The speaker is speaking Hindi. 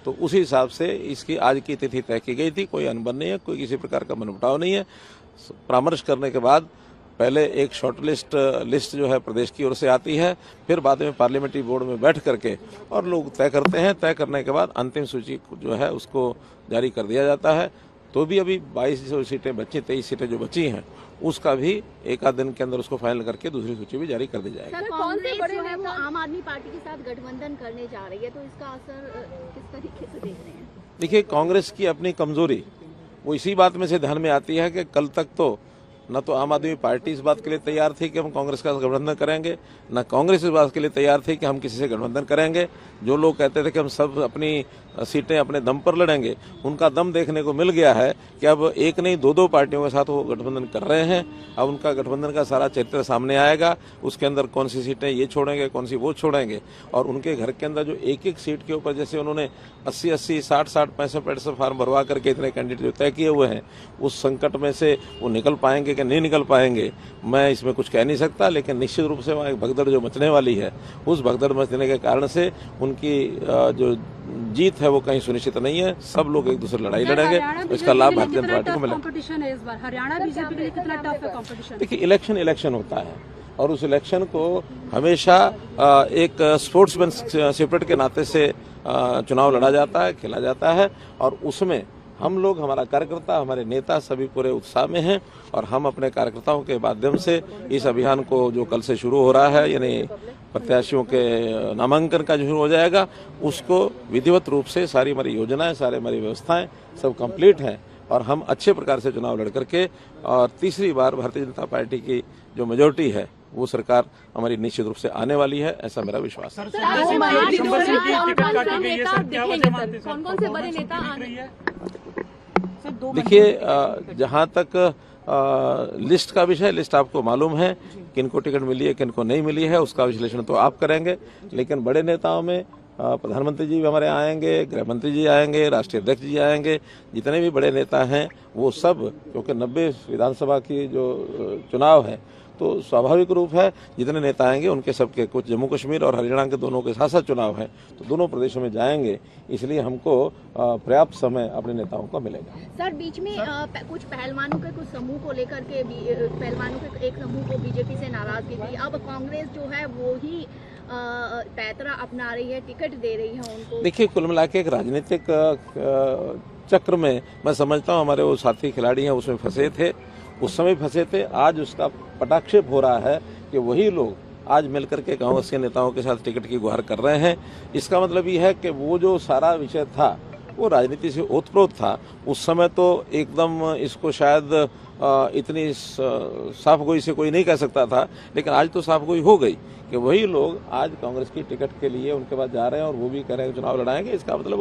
तो उसी हिसाब से इसकी आज की तिथि तय की गई थी। कोई अनबन नहीं है, कोई किसी प्रकार का मनमुटाव नहीं है। परामर्श करने के बाद पहले एक शॉर्ट लिस्ट जो है प्रदेश की ओर से आती है, फिर बाद में पार्लियामेंट्री बोर्ड में बैठ करके और लोग तय करते हैं। तय करने के बाद अंतिम सूची जो है उसको जारी कर दिया जाता है। तो भी अभी 22 सीटें बची, 23 सीटें जो बची हैं उसका भी एक आध दिन के अंदर उसको फाइनल करके दूसरी सूची भी जारी कर दी जाएगी। सर, कौन से बड़े जो है वो आम आदमी पार्टी के साथ गठबंधन करने जा रही है, तो इसका असर किस तरीके से देख रहे हैं? देखिए, कांग्रेस की अपनी कमजोरी वो इसी बात में से ध्यान में आती है कि कल तक तो न तो आम आदमी पार्टी इस बात के लिए तैयार थी कि हम कांग्रेस का गठबंधन करेंगे, न कांग्रेस इस बात के लिए तैयार थी कि हम किसी से गठबंधन करेंगे। जो लोग कहते थे कि हम सब अपनी सीटें अपने दम पर लड़ेंगे, उनका दम देखने को मिल गया है कि अब एक नहीं दो पार्टियों के साथ वो गठबंधन कर रहे हैं। अब उनका गठबंधन का सारा चरित्र सामने आएगा। उसके अंदर कौन सी सीटें ये छोड़ेंगे, कौन सी वो छोड़ेंगे, और उनके घर के अंदर जो एक एक सीट के ऊपर जैसे उन्होंने 80-80, 60-60, 65 फार्म भरवा करके इतने कैंडिडेट जो तय किए हुए हैं, उस संकट में से वो निकल पाएंगे कि नहीं निकल पाएंगे, मैं इसमें कुछ कह नहीं सकता। लेकिन निश्चित रूप से वहाँ एक भगदड़ जो मचने वाली है, उस भगदड़ मचने के कारण से उनकी जो जीत है वो कहीं सुनिश्चित नहीं है। सब लोग एक दूसरे लड़ाई लड़ेंगे, इसका लाभ भारतीय जनता पार्टी को मिलेगा। कंपटीशन है इस बार हरियाणा बीजेपी के लिए कितना टफ है कंपटीशन? देखिए, इलेक्शन होता है और उस इलेक्शन को हमेशा एक स्पोर्ट्समैन स्पिरिट के नाते से चुनाव लड़ा जाता है, खेला जाता है, और उसमें हम लोग, हमारा कार्यकर्ता, हमारे नेता सभी पूरे उत्साह में हैं। और हम अपने कार्यकर्ताओं के माध्यम से इस अभियान को जो कल से शुरू हो रहा है, यानी प्रत्याशियों के नामांकन का जो शुरू हो जाएगा, उसको विधिवत रूप से सारी हमारी योजनाएं, सारी हमारी व्यवस्थाएं सब कंप्लीट हैं और हम अच्छे प्रकार से चुनाव लड़ करके और तीसरी बार भारतीय जनता पार्टी की जो मेजोरिटी है वो सरकार हमारी निश्चित रूप से आने वाली है, ऐसा मेरा विश्वास है। कौन कौन से बड़े नेता आने? देखिए, जहां तक लिस्ट का विषय, लिस्ट आपको मालूम है, किनको टिकट मिली है, किनको नहीं मिली है, उसका विश्लेषण तो आप करेंगे। लेकिन बड़े नेताओं में प्रधानमंत्री जी भी हमारे आएंगे, गृह मंत्री जी आएंगे, राष्ट्रीय अध्यक्ष जी आएंगे, जितने भी बड़े नेता हैं वो सब, क्योंकि 90 विधानसभा की जो चुनाव है तो स्वाभाविक रूप है जितने नेता आएंगे उनके सबके, कुछ जम्मू कश्मीर और हरियाणा के दोनों के साथ साथ चुनाव है, तो दोनों प्रदेशों में जाएंगे, इसलिए हमको पर्याप्त समय अपने नेताओं को मिलेगा। सर, बीच में कुछ पहलवानों के कुछ समूह को लेकर के पहलवानों के एक समूह को बीजेपी से नाराजगी थी। अब कांग्रेस जो है वो ही पैतरा अपना रही है, टिकट दे रही है उनको। देखिए, कुल मिला के एक राजनीतिक चक्र में मैं समझता हूँ हमारे वो साथी खिलाड़ी हैं उसमें फंसे थे, उस समय फंसे थे। आज उसका पटाक्षेप हो रहा है कि वही लोग आज मिलकर के कांग्रेस के नेताओं के साथ टिकट की गुहार कर रहे हैं। इसका मतलब ये है कि वो जो सारा विषय था वो राजनीति से ओतप्रोत था। उस समय तो एकदम इसको शायद इतनी साफ गोई से कोई नहीं कह सकता था, लेकिन आज तो साफ गोई हो गई कि वही लोग आज कांग्रेस की टिकट के लिए उनके पास जा रहे हैं और वो भी कह रहे हैं चुनाव लड़ाएंगे। इसका मतलब